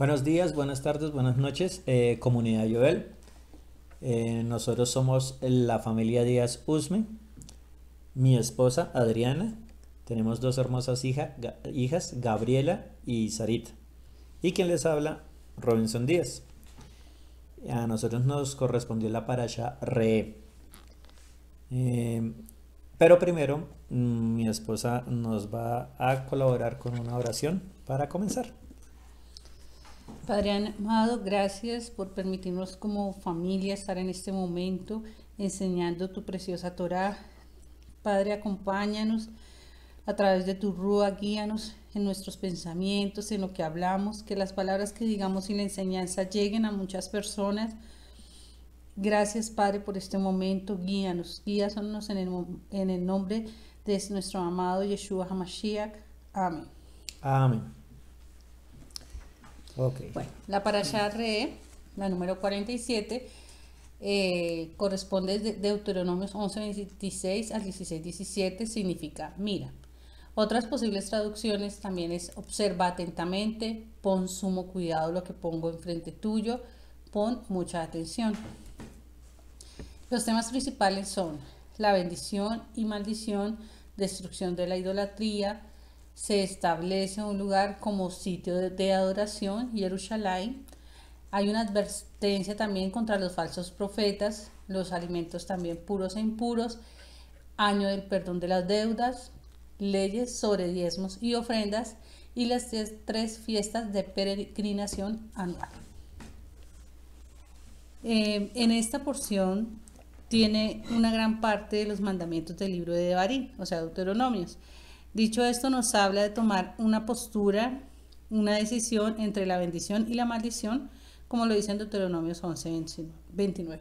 Buenos días, buenas tardes, buenas noches, comunidad Joel. Nosotros somos la familia Díaz Usme, mi esposa Adriana, tenemos dos hermosas hijas, Gabriela y Sarita. Y quien les habla, Robinson Díaz. A nosotros nos correspondió la parasha Re. Pero primero, mi esposa nos va a colaborar con una oración para comenzar. Padre amado, gracias por permitirnos como familia estar en este momento enseñando tu preciosa Torá. Padre, acompáñanos a través de tu Rúa, guíanos en nuestros pensamientos, en lo que hablamos, que las palabras que digamos y la enseñanza lleguen a muchas personas. Gracias, Padre, por este momento. Guíanos en el nombre de nuestro amado Yeshua HaMashiach. Amén. Amén. Ok. Bueno, la parasha Re, la número 47, corresponde de Deuteronomios 11:26 al 16:17, significa mira. Otras posibles traducciones también es observa atentamente, pon sumo cuidado lo que pongo enfrente tuyo, pon mucha atención. Los temas principales son la bendición y maldición, destrucción de la idolatría. Se establece un lugar como sitio de adoración, Jerusalén. Hay una advertencia también contra los falsos profetas, los alimentos también puros e impuros, año del perdón de las deudas, leyes sobre diezmos y ofrendas y las tres fiestas de peregrinación anual. En esta porción tiene una gran parte de los mandamientos del libro de Devarim, o sea, Deuteronomios. Dicho esto, nos habla de tomar una postura, una decisión entre la bendición y la maldición, como lo dice en Deuteronomios 11:29.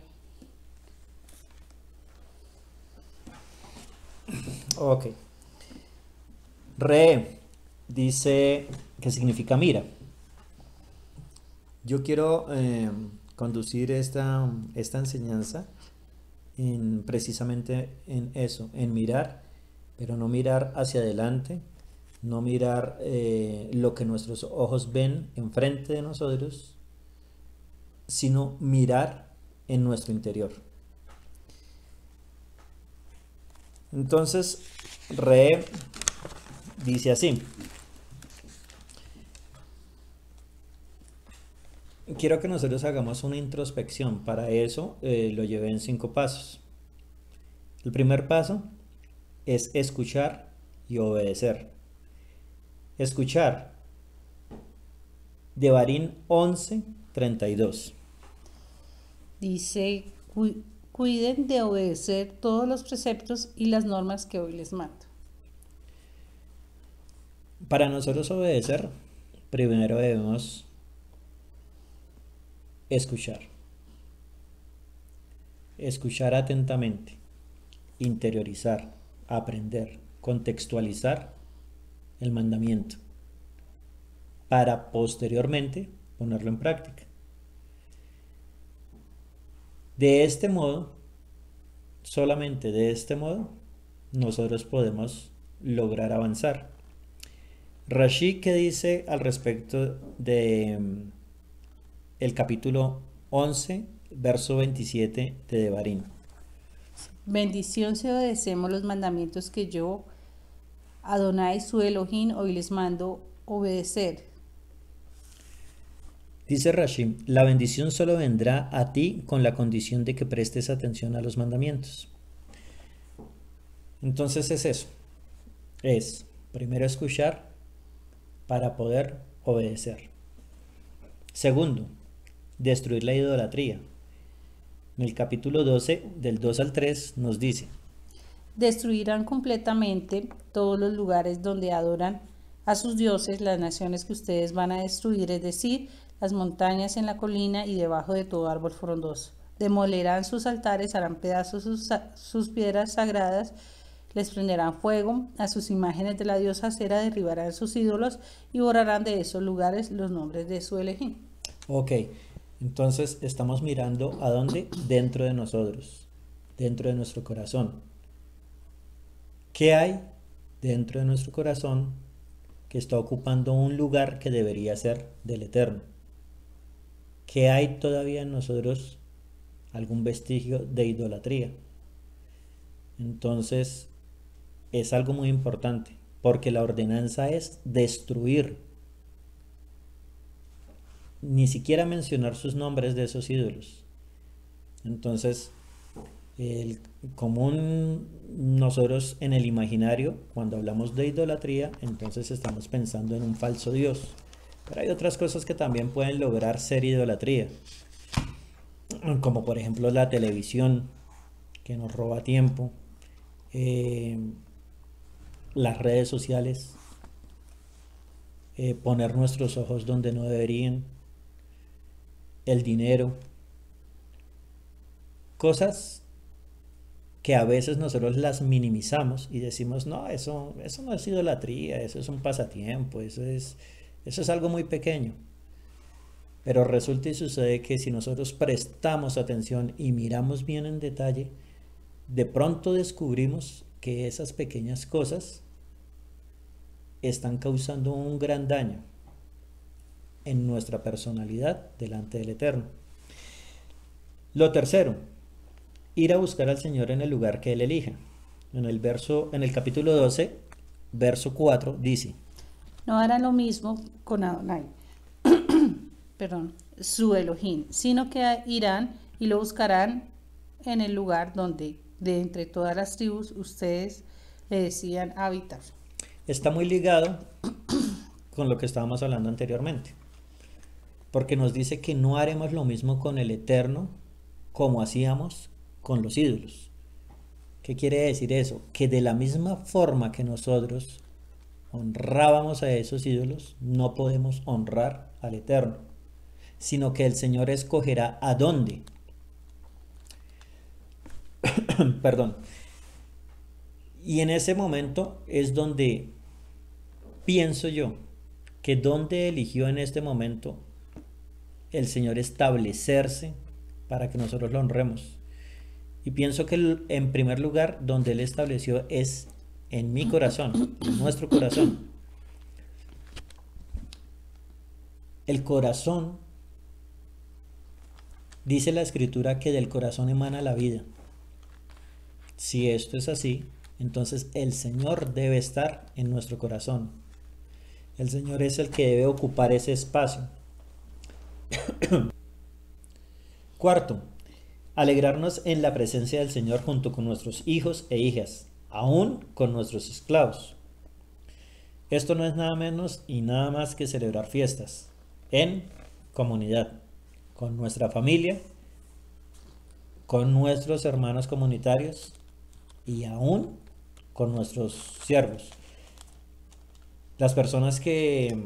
Ok. Re dice que significa mira. Yo quiero conducir esta enseñanza precisamente en eso, en mirar, pero no mirar hacia adelante, no mirar lo que nuestros ojos ven enfrente de nosotros, sino mirar en nuestro interior. Entonces, Re dice así: quiero que nosotros hagamos una introspección. Para eso lo llevé en 5 pasos. El primer paso es escuchar y obedecer. Escuchar, Devarim 11:32. Dice, cuiden de obedecer todos los preceptos y las normas que hoy les mando. Para nosotros obedecer, primero debemos escuchar. Escuchar atentamente, interiorizar, aprender, contextualizar el mandamiento para posteriormente ponerlo en práctica. De este modo, solamente de este modo, nosotros podemos lograr avanzar. Rashi, ¿qué dice al respecto de el capítulo 11, verso 27 de Devarim? Bendición si obedecemos los mandamientos que yo, Adonai su Elohim, hoy les mando obedecer. Dice Rashi, la bendición solo vendrá a ti con la condición de que prestes atención a los mandamientos. Entonces es eso, es primero escuchar para poder obedecer. Segundo, destruir la idolatría. En el capítulo 12, del 2 al 3, nos dice: destruirán completamente todos los lugares donde adoran a sus dioses, las naciones que ustedes van a destruir, es decir, las montañas en la colina y debajo de todo árbol frondoso. Demolerán sus altares, harán pedazos sus piedras sagradas, les prenderán fuego a sus imágenes de la diosa Acera, derribarán sus ídolos y borrarán de esos lugares los nombres de su Elohim. Ok, entonces estamos mirando a dónde, dentro de nosotros, dentro de nuestro corazón. ¿Qué hay dentro de nuestro corazón que está ocupando un lugar que debería ser del Eterno? que hay todavía en nosotros algún vestigio de idolatría. Entonces, es algo muy importante, porque la ordenanza es destruir, ni siquiera mencionar sus nombres de esos ídolos. Entonces, el común, nosotros en el imaginario, cuando hablamos de idolatría, entonces estamos pensando en un falso Dios. Pero hay otras cosas que también pueden lograr ser idolatría, como por ejemplo la televisión, que nos roba tiempo, eh, las redes sociales, poner nuestros ojos donde no deberían, el dinero, cosas que a veces nosotros las minimizamos y decimos, no, eso no es idolatría, eso es un pasatiempo, eso es algo muy pequeño. Pero resulta y sucede que si nosotros prestamos atención y miramos bien en detalle, de pronto descubrimos que esas pequeñas cosas están causando un gran daño en nuestra personalidad delante del Eterno. Lo tercero, ir a buscar al Señor en el lugar que Él elija. En el capítulo 12, verso 4, dice: No harán lo mismo con Adonai, perdón, su Elohim, sino que irán y lo buscarán en el lugar donde de entre todas las tribus ustedes le decían habitar. Está muy ligado con lo que estábamos hablando anteriormente, porque nos dice que no haremos lo mismo con el Eterno como hacíamos con los ídolos. ¿Qué quiere decir eso? Que de la misma forma que nosotros honrábamos a esos ídolos, no podemos honrar al Eterno, sino que el Señor escogerá a dónde. Perdón. Y en ese momento es donde pienso yo que donde eligió en este momento el Señor establecerse para que nosotros lo honremos. Y pienso que en primer lugar donde Él estableció es en mi corazón, en nuestro corazón. El corazón, dice la Escritura que del corazón emana la vida. Si esto es así, entonces el Señor debe estar en nuestro corazón. El Señor es el que debe ocupar ese espacio. Cuarto, alegrarnos en la presencia del Señor junto con nuestros hijos e hijas, aún con nuestros esclavos. Esto no es nada menos y nada más que celebrar fiestas en comunidad, con nuestra familia, con nuestros hermanos comunitarios y aún con nuestros siervos. Las personas que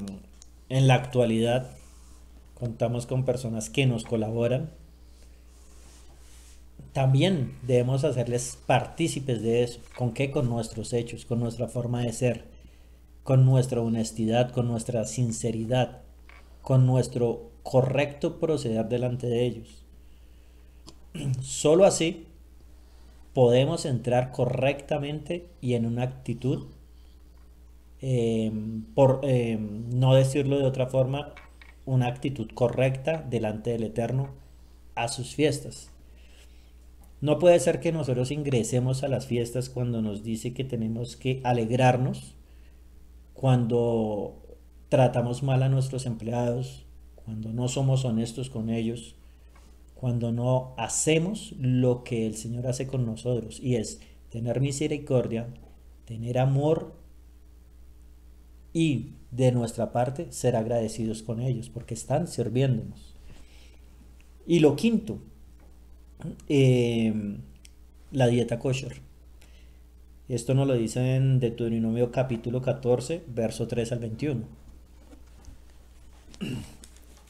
en la actualidad contamos con personas que nos colaboran, también debemos hacerles partícipes de eso. ¿Con qué? Con nuestros hechos, con nuestra forma de ser, con nuestra honestidad, con nuestra sinceridad, con nuestro correcto proceder delante de ellos. Solo así podemos entrar correctamente y en una actitud, por no decirlo de otra forma, una actitud correcta delante del Eterno a sus fiestas. No puede ser que nosotros ingresemos a las fiestas cuando nos dice que tenemos que alegrarnos, cuando tratamos mal a nuestros empleados, cuando no somos honestos con ellos, cuando no hacemos lo que el Señor hace con nosotros, y es tener misericordia, tener amor y de nuestra parte ser agradecidos con ellos porque están sirviéndonos. Y lo quinto, la dieta kosher. Esto nos lo dice en Deuteronomio capítulo 14, verso 3 al 21.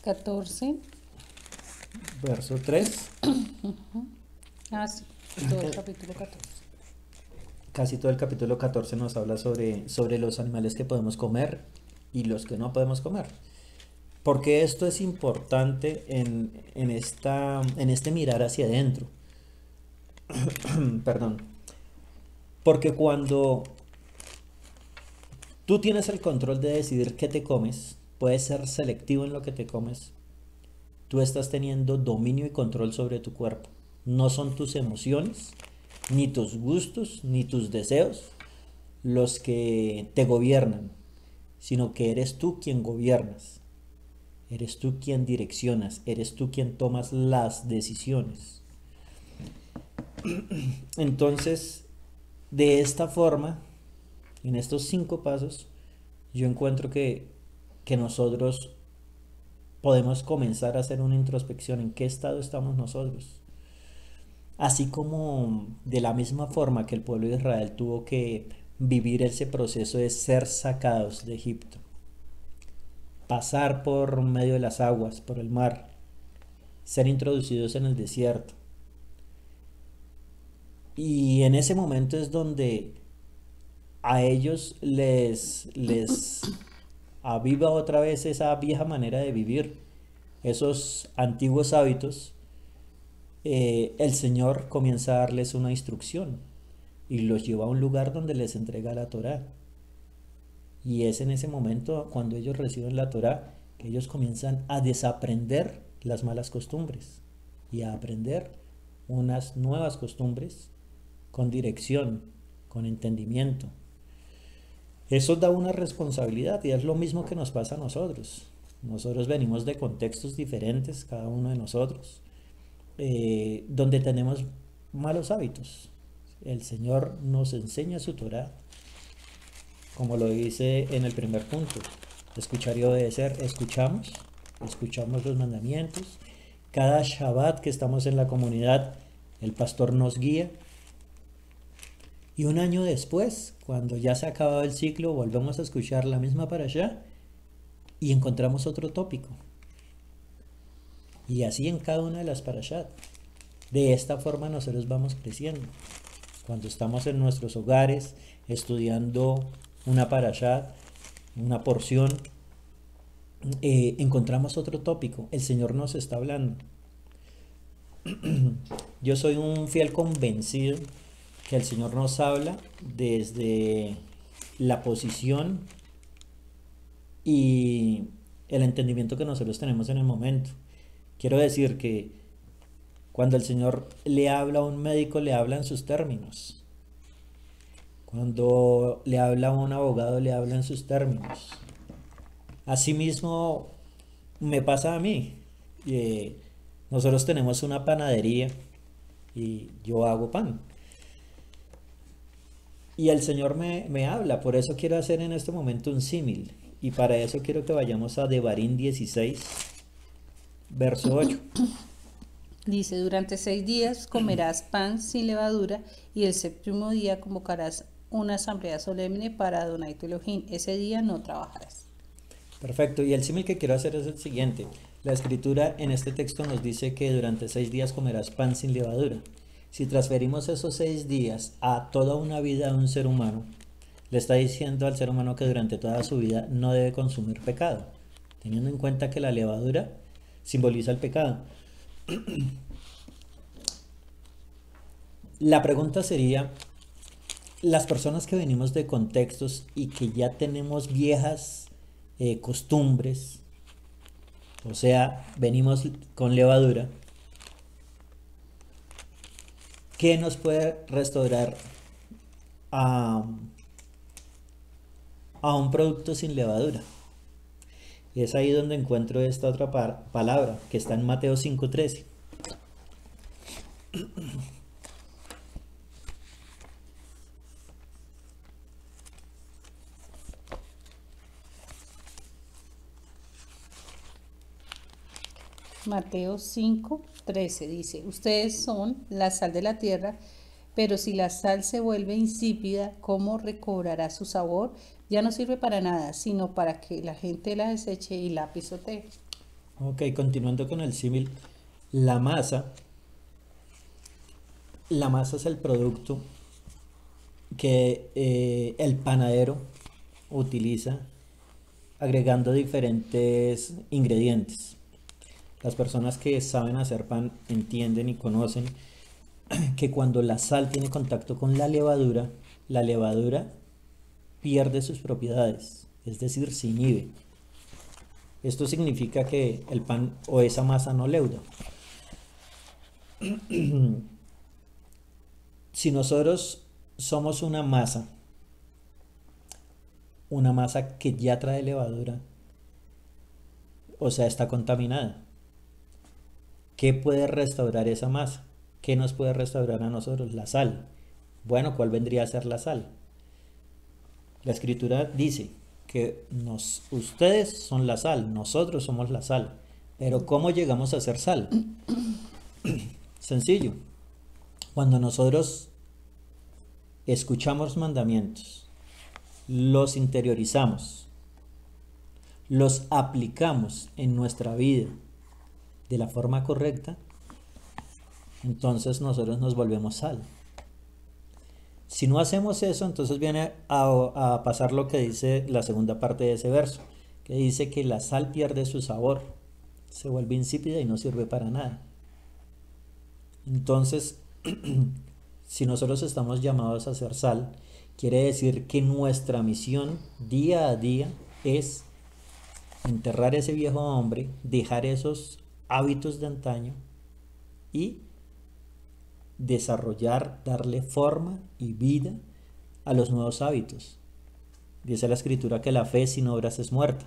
14. Verso 3. Sí, todo el capítulo 14. Casi todo el capítulo 14 nos habla sobre los animales que podemos comer y los que no podemos comer. Porque esto es importante en este mirar hacia adentro. Perdón. Porque cuando tú tienes el control de decidir qué te comes, puedes ser selectivo en lo que te comes, tú estás teniendo dominio y control sobre tu cuerpo. No son tus emociones, ni tus gustos, ni tus deseos los que te gobiernan, sino que eres tú quien gobiernas. Eres tú quien direccionas, eres tú quien tomas las decisiones. Entonces, de esta forma, en estos 5 pasos, yo encuentro que nosotros podemos comenzar a hacer una introspección en qué estado estamos nosotros. Así como de la misma forma que el pueblo de Israel tuvo que vivir ese proceso de ser sacados de Egipto, pasar por medio de las aguas, por el mar, ser introducidos en el desierto. Y en ese momento es donde a ellos les aviva otra vez esa vieja manera de vivir, esos antiguos hábitos. El Señor comienza a darles una instrucción y los lleva a un lugar donde les entrega la Torá. Y es en ese momento, cuando ellos reciben la Torá, que ellos comienzan a desaprender las malas costumbres y a aprender unas nuevas costumbres con dirección, con entendimiento. Eso da una responsabilidad y es lo mismo que nos pasa a nosotros. Nosotros venimos de contextos diferentes, cada uno de nosotros, donde tenemos malos hábitos. El Señor nos enseña su Torá, como lo dice en el primer punto: escuchar y obedecer. Escuchamos los mandamientos. Cada Shabbat que estamos en la comunidad, el pastor nos guía. Y un año después, cuando ya se ha acabado el ciclo, volvemos a escuchar la misma parashá y encontramos otro tópico. Y así en cada una de las parashá. De esta forma nosotros vamos creciendo. Cuando estamos en nuestros hogares estudiando una parashá, una porción, encontramos otro tópico. El Señor nos está hablando. Yo soy un fiel convencido que el Señor nos habla desde la posición y el entendimiento que nosotros tenemos en el momento. Quiero decir que cuando el Señor le habla a un médico, le habla en sus términos. Cuando le habla a un abogado, le habla en sus términos. Asimismo, me pasa a mí. Nosotros tenemos una panadería y yo hago pan. Y el Señor me habla, por eso quiero hacer en este momento un símil. Y para eso quiero que vayamos a Devarim 16, verso 8. Dice: durante 6 días comerás pan sin levadura, y el 7º día convocarás una asamblea solemne para Adonai tu Elohim. Ese día no trabajarás. Perfecto, y el símil que quiero hacer es el siguiente. La escritura en este texto nos dice que durante 6 días comerás pan sin levadura. Si transferimos esos 6 días a toda una vida de un ser humano, le está diciendo al ser humano que durante toda su vida no debe consumir pecado, teniendo en cuenta que la levadura simboliza el pecado. La pregunta sería: las personas que venimos de contextos y que ya tenemos viejas costumbres, o sea, venimos con levadura, ¿qué nos puede restaurar a un producto sin levadura? Y es ahí donde encuentro esta otra palabra que está en Mateo 5:13. Mateo 5:13 dice: ustedes son la sal de la tierra, pero si la sal se vuelve insípida, ¿cómo recobrará su sabor? Ya no sirve para nada, sino para que la gente la deseche y la pisotee. Ok, continuando con el símil, la masa es el producto que el panadero utiliza agregando diferentes ingredientes. Las personas que saben hacer pan entienden y conocen que cuando la sal tiene contacto con la levadura pierde sus propiedades, es decir, se inhibe. Esto significa que el pan o esa masa no leuda. Si nosotros somos una masa que ya trae levadura, o sea, está contaminada, ¿qué puede restaurar esa masa? ¿Qué nos puede restaurar a nosotros? La sal. Bueno, ¿cuál vendría a ser la sal? La escritura dice que ustedes son la sal, nosotros somos la sal. Pero ¿cómo llegamos a ser sal? Sencillo. Cuando nosotros escuchamos mandamientos, los interiorizamos, los aplicamos en nuestra vida de la forma correcta, entonces nosotros nos volvemos sal. Si no hacemos eso, entonces viene a pasar lo que dice la segunda parte de ese verso, que dice que la sal pierde su sabor, se vuelve insípida y no sirve para nada. Entonces, si nosotros estamos llamados a ser sal, quiere decir que nuestra misión día a día es enterrar ese viejo hombre, dejar esos hábitos de antaño y desarrollar, darle forma y vida a los nuevos hábitos. Dice la escritura que la fe sin obras es muerta.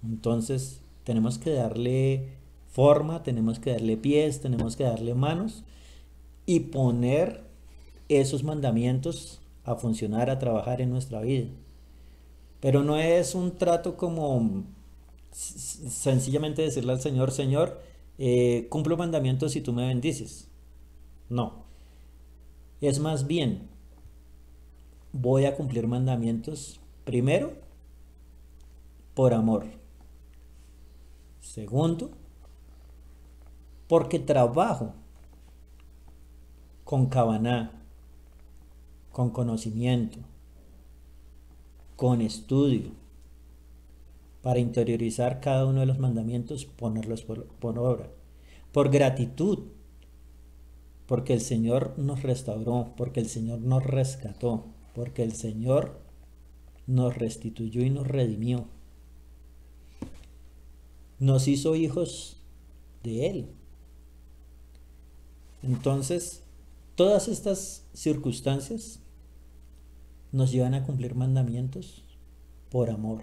Entonces tenemos que darle forma, tenemos que darle pies, tenemos que darle manos y poner esos mandamientos a funcionar, a trabajar en nuestra vida. Pero no es un trato como sencillamente decirle al Señor, Señor, cumplo mandamientos y tú me bendices. No, es más bien, voy a cumplir mandamientos primero por amor. Segundo, porque trabajo con Kavaná, con conocimiento, con estudio, para interiorizar cada uno de los mandamientos, ponerlos por obra. Por gratitud, porque el Señor nos restauró, porque el Señor nos rescató, porque el Señor nos restituyó y nos redimió. Nos hizo hijos de Él. Entonces, todas estas circunstancias nos llevan a cumplir mandamientos por amor.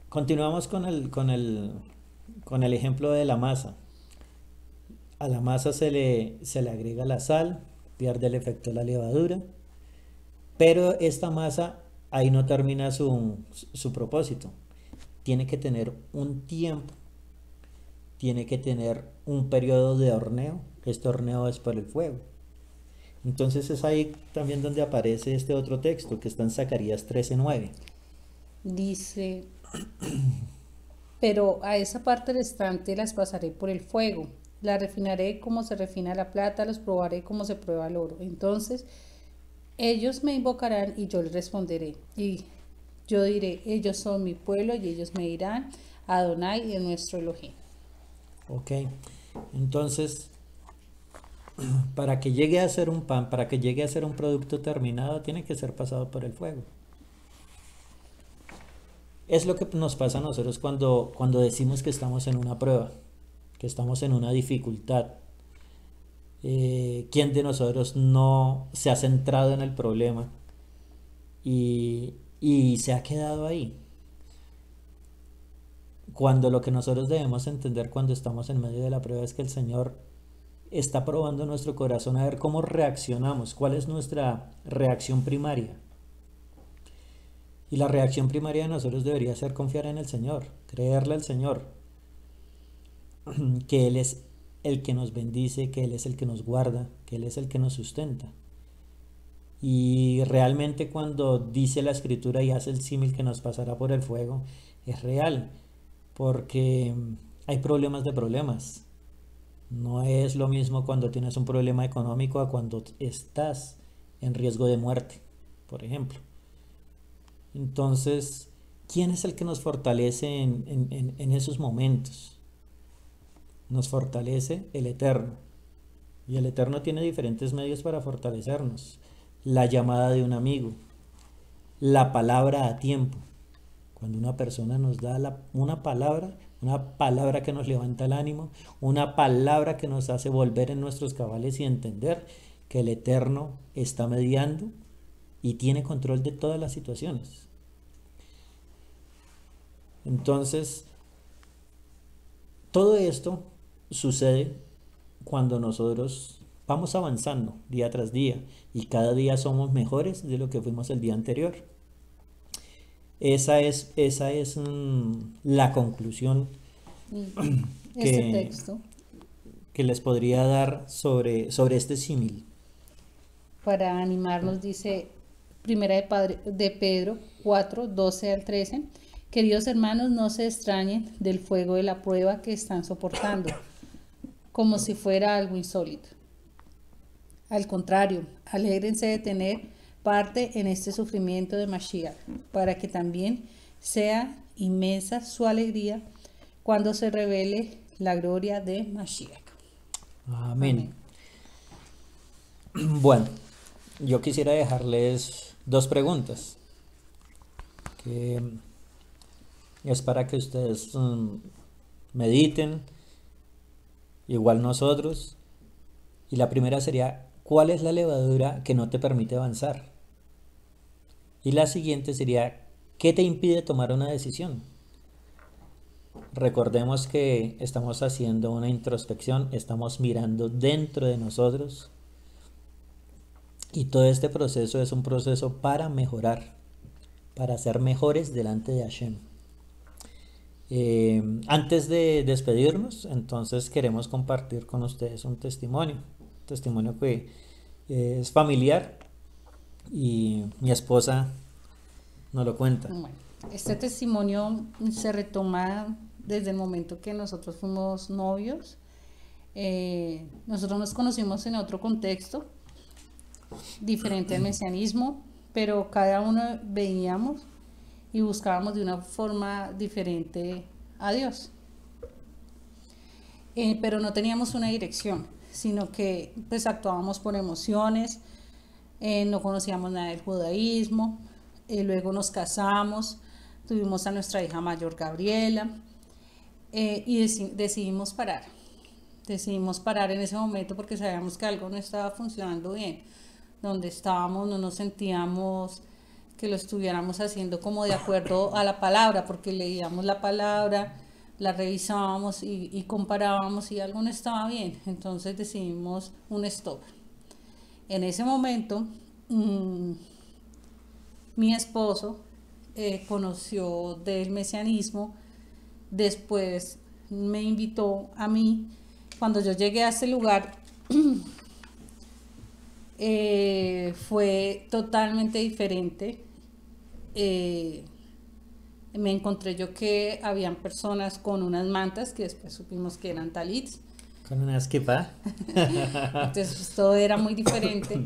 Continuamos con el ejemplo de la masa. A la masa se le agrega la sal, pierde el efecto de la levadura, pero esta masa ahí no termina su propósito. Tiene que tener un tiempo, tiene que tener un periodo de horneo. Este horneo es por el fuego. Entonces es ahí también donde aparece este otro texto que está en Zacarías 13:9. Dice, pero a esa parte restante las pasaré por el fuego, la refinaré como se refina la plata, los probaré como se prueba el oro. Entonces ellos me invocarán y yo les responderé. Y yo diré, ellos son mi pueblo, y ellos me dirán, Adonai es nuestro Elohim. Ok, entonces, para que llegue a ser un pan, para que llegue a ser un producto terminado, tiene que ser pasado por el fuego. Es lo que nos pasa a nosotros cuando decimos que estamos en una prueba, que estamos en una dificultad. ¿Quién de nosotros no se ha centrado en el problema y se ha quedado ahí? Cuando lo que nosotros debemos entender cuando estamos en medio de la prueba es que el Señor está probando nuestro corazón a ver cómo reaccionamos, cuál es nuestra reacción primaria. Y la reacción primaria de nosotros debería ser confiar en el Señor, creerle al Señor, que Él es el que nos bendice, que Él es el que nos guarda, que Él es el que nos sustenta. Y realmente cuando dice la escritura y hace el símil que nos pasará por el fuego, es real, porque hay problemas de problemas. No es lo mismo cuando tienes un problema económico a cuando estás en riesgo de muerte, por ejemplo. Entonces, ¿quién es el que nos fortalece en esos momentos? Nos fortalece el Eterno. Y el Eterno tiene diferentes medios para fortalecernos. La llamada de un amigo, la palabra a tiempo. Cuando una persona nos da una palabra que nos levanta el ánimo, una palabra que nos hace volver en nuestros cabales y entender que el Eterno está mediando y tiene control de todas las situaciones. Entonces, todo esto sucede cuando nosotros vamos avanzando día tras día y cada día somos mejores de lo que fuimos el día anterior. Esa es la conclusión Este que, texto, que les podría dar sobre este símil. para animarnos, dice Primera de Pedro 4, 12 al 13. Queridos hermanos, no se extrañen del fuego de la prueba que están soportando, como si fuera algo insólito. Al contrario, alégrense de tener parte en este sufrimiento de Mashiach, para que también sea inmensa su alegría cuando se revele la gloria de Mashiach. Amén. Bueno, yo quisiera dejarles dos preguntas, que es para que ustedes mediten, igual nosotros. Y la primera sería, ¿cuál es la levadura que no te permite avanzar? Y la siguiente sería, ¿qué te impide tomar una decisión? Recordemos que estamos haciendo una introspección, estamos mirando dentro de nosotros y todo este proceso es un proceso para mejorar, para ser mejores delante de Hashem. Antes de despedirnos, entonces queremos compartir con ustedes un testimonio que es familiar y mi esposa nos lo cuenta. Bueno, este testimonio se retoma desde el momento que nosotros fuimos novios. Nosotros nos conocimos en otro contexto, diferente al mesianismo, pero cada uno veníamos y buscábamos de una forma diferente a Dios. Pero no teníamos una dirección, sino que pues actuábamos por emociones, no conocíamos nada del judaísmo, luego nos casamos, tuvimos a nuestra hija mayor Gabriela, y decidimos parar. Decidimos parar en ese momento porque sabíamos que algo no estaba funcionando bien. Donde estábamos no nos sentíamos que lo estuviéramos haciendo como de acuerdo a la palabra, porque leíamos la palabra, la revisábamos y comparábamos y algo no estaba bien. Entonces decidimos un stop. En ese momento, mi esposo conoció del mesianismo, después me invitó a mí. Cuando yo llegué a este lugar, fue totalmente diferente. Me encontré yo que habían personas con unas mantas que después supimos que eran talits. Con una esquipa. Entonces todo era muy diferente.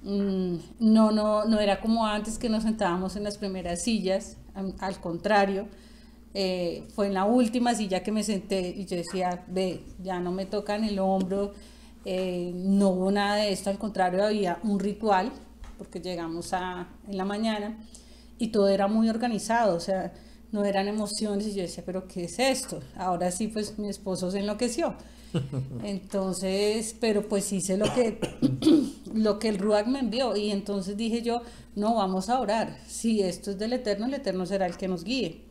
No era como antes que nos sentábamos en las primeras sillas, al contrario. Fue en la última silla que me senté y yo decía, ve, ya no me tocan el hombro, no hubo nada de esto, al contrario había un ritual, porque llegamos en la mañana y todo era muy organizado, o sea, no eran emociones y yo decía, pero ¿qué es esto? Ahora sí, pues mi esposo se enloqueció. Entonces, pero pues hice lo que el Ruach me envió y entonces dije yo, no, vamos a orar, si esto es del Eterno, el Eterno será el que nos guíe.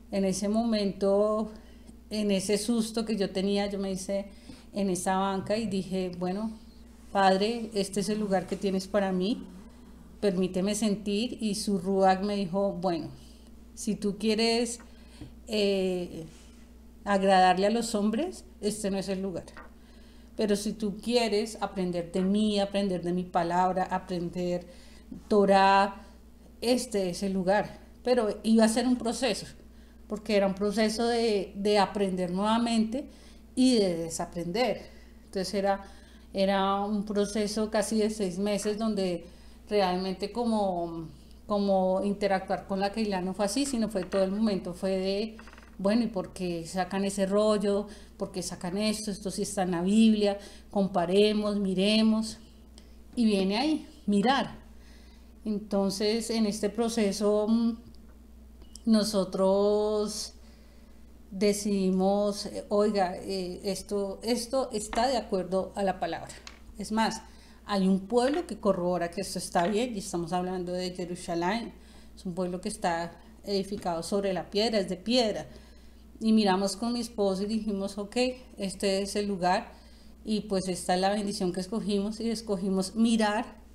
En ese momento, en ese susto que yo tenía, yo me hice en esa banca y dije, bueno, Padre, este es el lugar que tienes para mí, permíteme sentir. Y su Ruach me dijo, bueno, si tú quieres agradarle a los hombres, este no es el lugar. Pero si tú quieres aprender de mí, aprender de mi palabra, aprender Torah, este es el lugar. Pero iba a ser un proceso, porque era un proceso de aprender nuevamente y de desaprender. Entonces era un proceso casi de 6 meses donde realmente como interactuar con la Keilah no fue así, sino fue todo el momento, fue de, bueno, ¿y por qué sacan ese rollo? ¿Por qué sacan esto? Esto sí está en la Biblia, comparemos, miremos. Y viene ahí, mirar. Entonces, en este proceso, nosotros decidimos, oiga, esto está de acuerdo a la palabra. Es más, hay un pueblo que corrobora que esto está bien, y estamos hablando de Jerusalén. Es un pueblo que está edificado sobre la piedra, es de piedra. Y miramos con mi esposo y dijimos, ok, este es el lugar, y pues esta es la bendición que escogimos, y escogimos mirar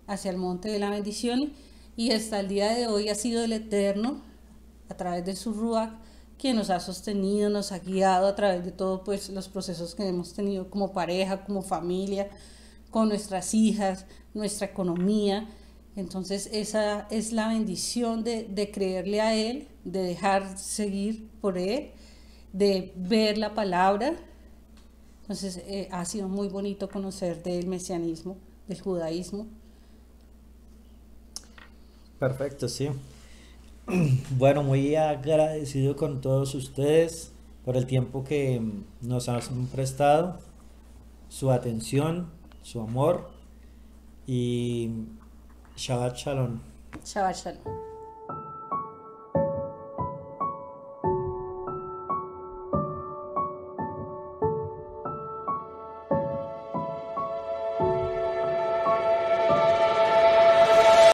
hacia el monte de la bendición, y hasta el día de hoy ha sido el Eterno, a través de su Ruach, quien nos ha sostenido, nos ha guiado a través de todos pues, los procesos que hemos tenido como pareja, como familia, con nuestras hijas, nuestra economía. Entonces esa es la bendición de creerle a Él, de dejar seguir por Él, de ver la palabra. Entonces ha sido muy bonito conocer del mesianismo, del judaísmo. Perfecto, sí. Bueno, muy agradecido con todos ustedes por el tiempo que nos han prestado, su atención, su amor y Shabbat Shalom. Shabbat Shalom.